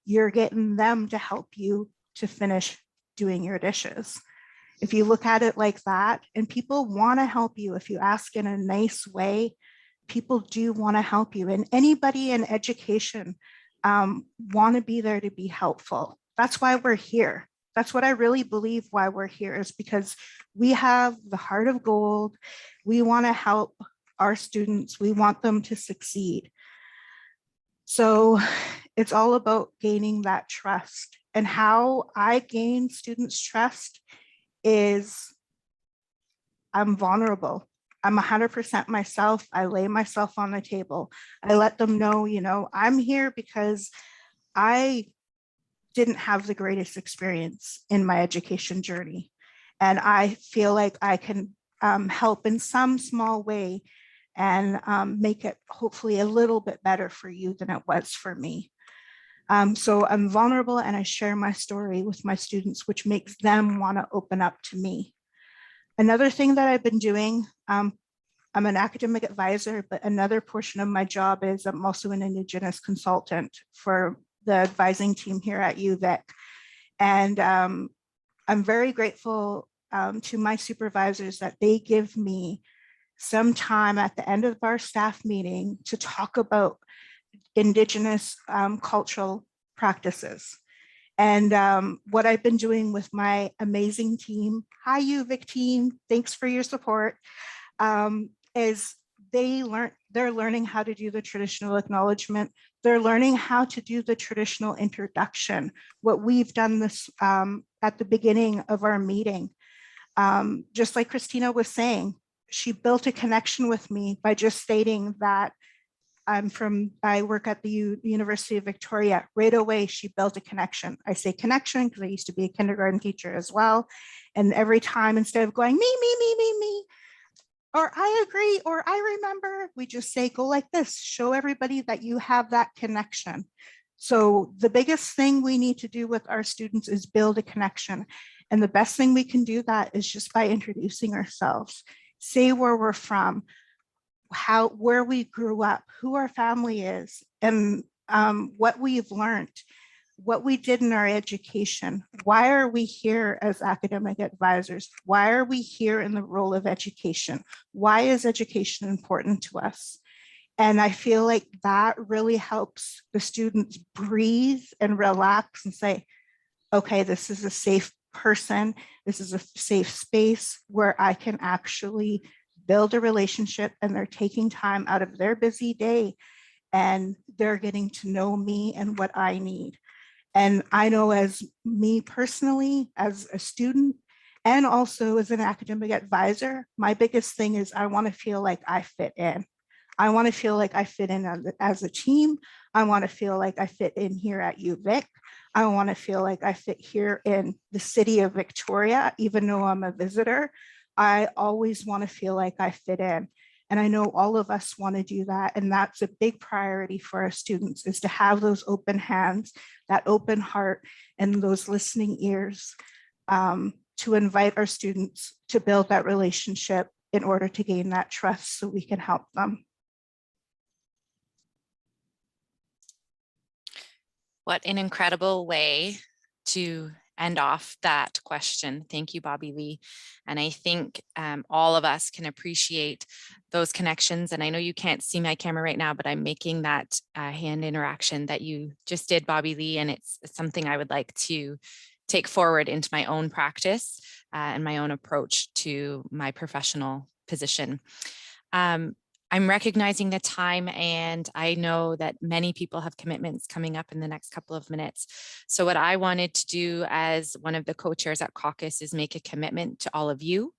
you're getting them to help you to finish doing your dishes. If you look at it like that, and people want to help you, if you ask in a nice way, people do want to help you. And anybody in education want to be there to be helpful. That's why we're here. That's what I really believe why we're here, is because we have the heart of gold. We want to help our students. We want them to succeed. So it's all about gaining that trust. And how I gain students' trust is I'm vulnerable. I'm 100% myself. I lay myself on the table. I let them know, you know, I'm here because I didn't have the greatest experience in my education journey. And I feel like I can help in some small way and make it hopefully a little bit better for you than it was for me. So I'm vulnerable and I share my story with my students, which makes them want to open up to me. Another thing that I've been doing, I'm an academic advisor, but another portion of my job is I'm also an indigenous consultant for the advising team here at UVic. And I'm very grateful to my supervisors that they give me some time at the end of our staff meeting to talk about indigenous cultural practices. And what I've been doing with my amazing team, hi UVic team, thanks for your support, is they're learning how to do the traditional acknowledgement. They're learning how to do the traditional introduction, what we've done this at the beginning of our meeting. Just like Christina was saying, she built a connection with me by just stating that I work at the University of Victoria. Right away, she built a connection. I say connection because I used to be a kindergarten teacher as well. And every time, instead of going, me, or I agree, or I remember, we just say, go like this, show everybody that you have that connection. So the biggest thing we need to do with our students is build a connection. And the best thing we can do that is just by introducing ourselves, say where we're from, where we grew up, who our family is, and what we've learned, what we did in our education. Why are we here as academic advisors? Why are we here in the role of education? Why is education important to us? And I feel like that really helps the students breathe and relax and say, okay, this is a safe person. This is a safe space where I can actually build a relationship, and they're taking time out of their busy day and they're getting to know me and what I need. And I know, as me personally, as a student, and also as an academic advisor, my biggest thing is I want to feel like I fit in. I want to feel like I fit in as a team. I want to feel like I fit in here at UVic. I want to feel like I fit here in the city of Victoria, even though I'm a visitor. I always want to feel like I fit in. And I know all of us want to do that. And that's a big priority for our students, is to have those open hands, that open heart, and those listening ears to invite our students to build that relationship in order to gain that trust so we can help them. What an incredible way to end off that question. Thank you, Bobby Lee. And I think all of us can appreciate those connections. And I know you can't see my camera right now, but I'm making that hand interaction that you just did, Bobby Lee. And it's something I would like to take forward into my own practice and my own approach to my professional position. I'm recognizing the time, and I know that many people have commitments coming up in the next couple of minutes. So what I wanted to do as one of the co-chairs at CACUSS is make a commitment to all of you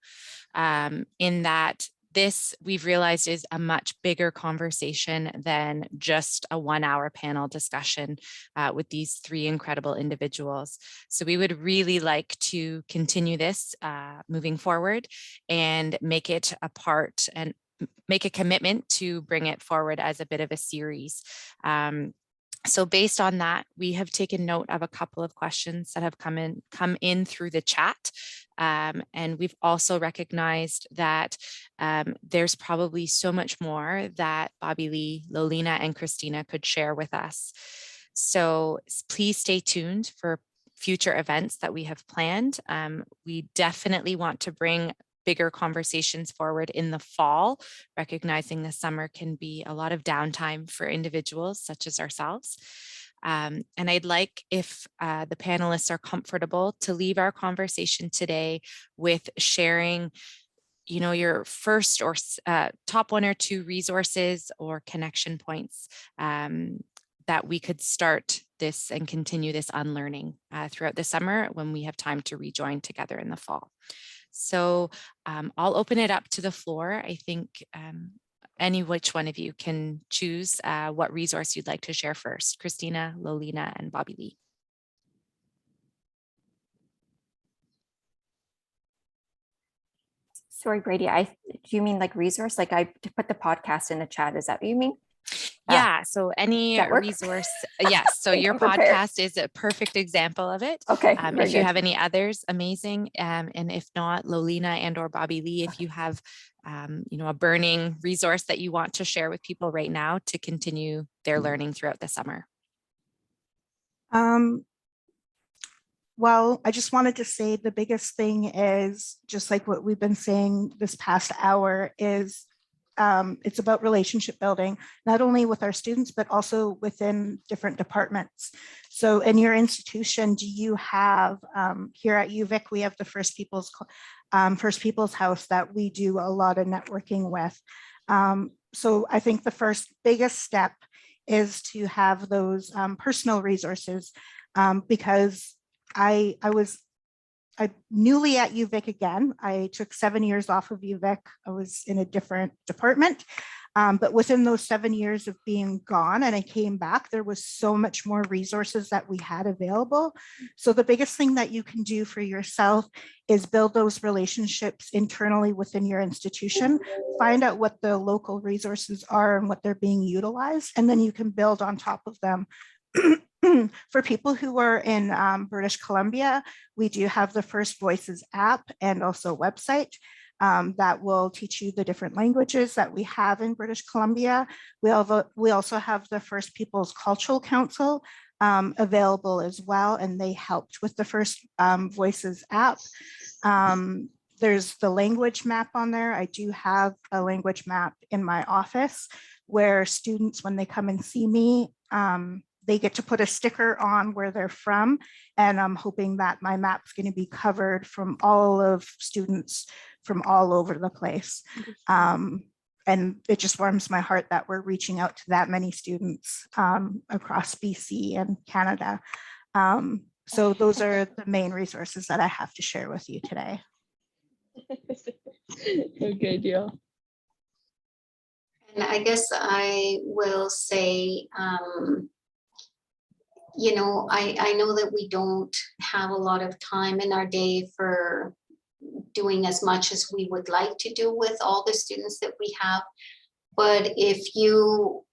in that this, we've realized, is a much bigger conversation than just a 1-hour panel discussion with these 3 incredible individuals. So we would really like to continue this moving forward and make it a part and make a commitment to bring it forward as a bit of a series. So based on that, we have taken note of a couple of questions that have come in through the chat. And we've also recognized that there's probably so much more that Bobby Lee, Lolina, and Christina could share with us. So please stay tuned for future events that we have planned. We definitely want to bring bigger conversations forward in the fall, recognizing the summer can be a lot of downtime for individuals such as ourselves. And I'd like, if the panelists are comfortable, to leave our conversation today with sharing your first or top 1 or 2 resources or connection points that we could start this and continue this unlearning throughout the summer when we have time to rejoin together in the fall. So I'll open it up to the floor. I think any which one of you can choose what resource you'd like to share first. Christina, Lolina, and Bobby Lee. Sorry, Brady, do you mean like resource? Like I put the podcast in the chat, is that what you mean? Yeah, so any resource, yes. So your podcast is a perfect example of it. Okay. If you have any others, amazing. And if not, Lolina and or Bobby Lee, if you have, a burning resource that you want to share with people right now to continue their learning throughout the summer. Well, I just wanted to say the biggest thing is just like what we've been saying this past hour is it's about relationship building, not only with our students, but also within different departments. So in your institution, do you have, here at UVic, we have the First People's House that we do a lot of networking with. So I think the first biggest step is to have those personal resources because I'm newly at UVic again. I took 7 years off of UVic. I was in a different department, but within those 7 years of being gone and I came back, there was so much more resources that we had available. So the biggest thing that you can do for yourself is build those relationships internally within your institution, find out what the local resources are and what they're being utilized, and then you can build on top of them. For people who are in British Columbia, we do have the First Voices app and also website that will teach you the different languages that we have in British Columbia. We also have the First Peoples Cultural Council available as well, and they helped with the First Voices app. There's the language map on there. I do have a language map in my office where students, when they come and see me, they get to put a sticker on where they're from, and I'm hoping that my map's going to be covered from all of students from all over the place. And it just warms my heart that we're reaching out to that many students across BC and Canada. So those are the main resources that I have to share with you today. Okay, deal. And I guess I will say, I know that we don't have a lot of time in our day for doing as much as we would like to do with all the students that we have. But if you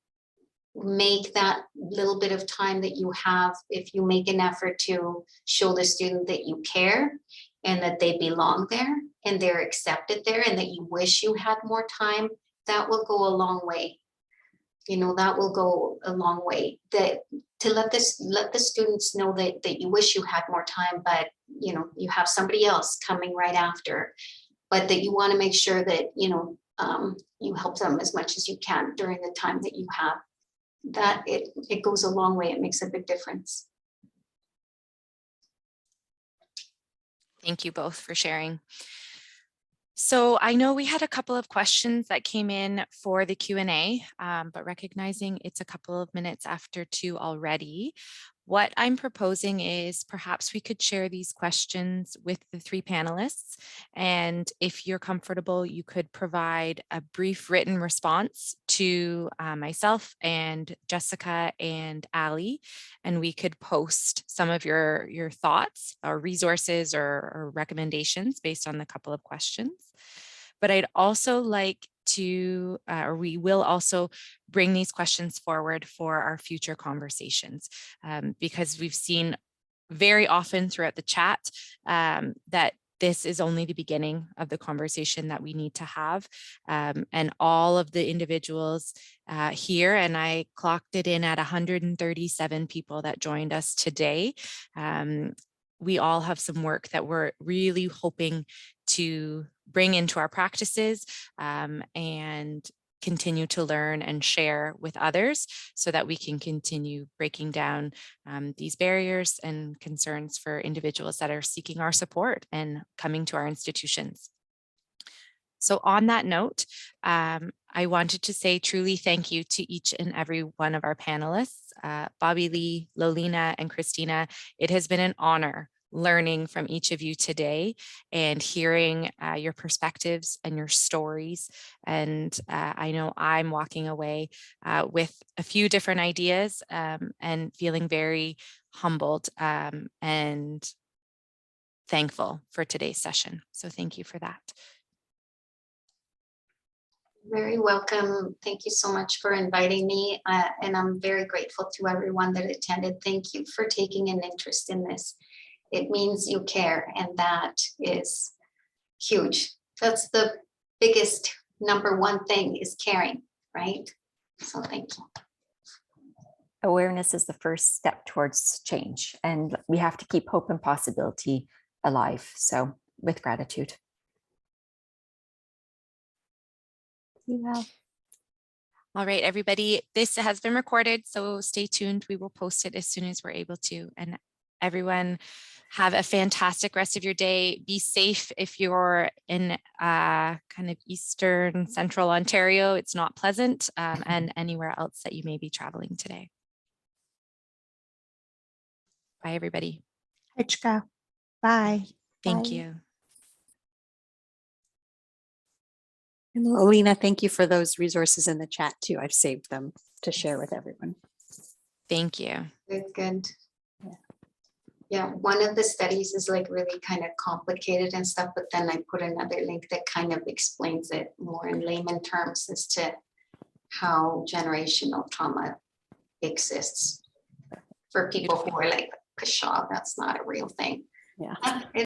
make that little bit of time that you have, if you make an effort to show the student that you care and that they belong there and they're accepted there and that you wish you had more time, that will go a long way. That will go a long way. That to let the students know that you wish you had more time, but you have somebody else coming right after, but that you want to make sure that you help them as much as you can during the time that you have. That it goes a long way. It makes a big difference. Thank you both for sharing. So I know we had a couple of questions that came in for the Q&A, but recognizing it's a couple of minutes after 2 already, what I'm proposing is perhaps we could share these questions with the 3 panelists. And if you're comfortable, you could provide a brief written response to myself and Jessica and Ali, and we could post some of your thoughts or resources or recommendations based on the couple of questions. But I'd also like to, or we will also bring these questions forward for our future conversations, because we've seen very often throughout the chat that this is only the beginning of the conversation that we need to have. And all of the individuals here, and I clocked it in at 137 people that joined us today. We all have some work that we're really hoping to bring into our practices and continue to learn and share with others so that we can continue breaking down these barriers and concerns for individuals that are seeking our support and coming to our institutions. So on that note, I wanted to say truly thank you to each and every one of our panelists, Bobby Lee, Lolina, and Christina. It has been an honor learning from each of you today and hearing your perspectives and your stories. And I know I'm walking away with a few different ideas and feeling very humbled and thankful for today's session. So thank you for that. Very welcome. Thank you so much for inviting me. And I'm very grateful to everyone that attended. Thank you for taking an interest in this. It means you care, and that is huge. That's the biggest #1 thing, is caring, right? So thank you. Awareness is the first step towards change, and we have to keep hope and possibility alive. So with gratitude. Yeah. All right, everybody, this has been recorded, so stay tuned. We will post it as soon as we're able to. And everyone, have a fantastic rest of your day. Be safe if you're in kind of Eastern Central Ontario. It's not pleasant, and anywhere else that you may be traveling today. Bye, everybody. Hichka. Bye. Thank Bye. you. And Olina, thank you for those resources in the chat too. I've saved them to share with everyone. Thank you. Good. Yeah, one of the studies is like really kind of complicated and stuff, but then I put another link that kind of explains it more in layman terms as to how generational trauma exists for people who are like, pshaw, that's not a real thing. Yeah.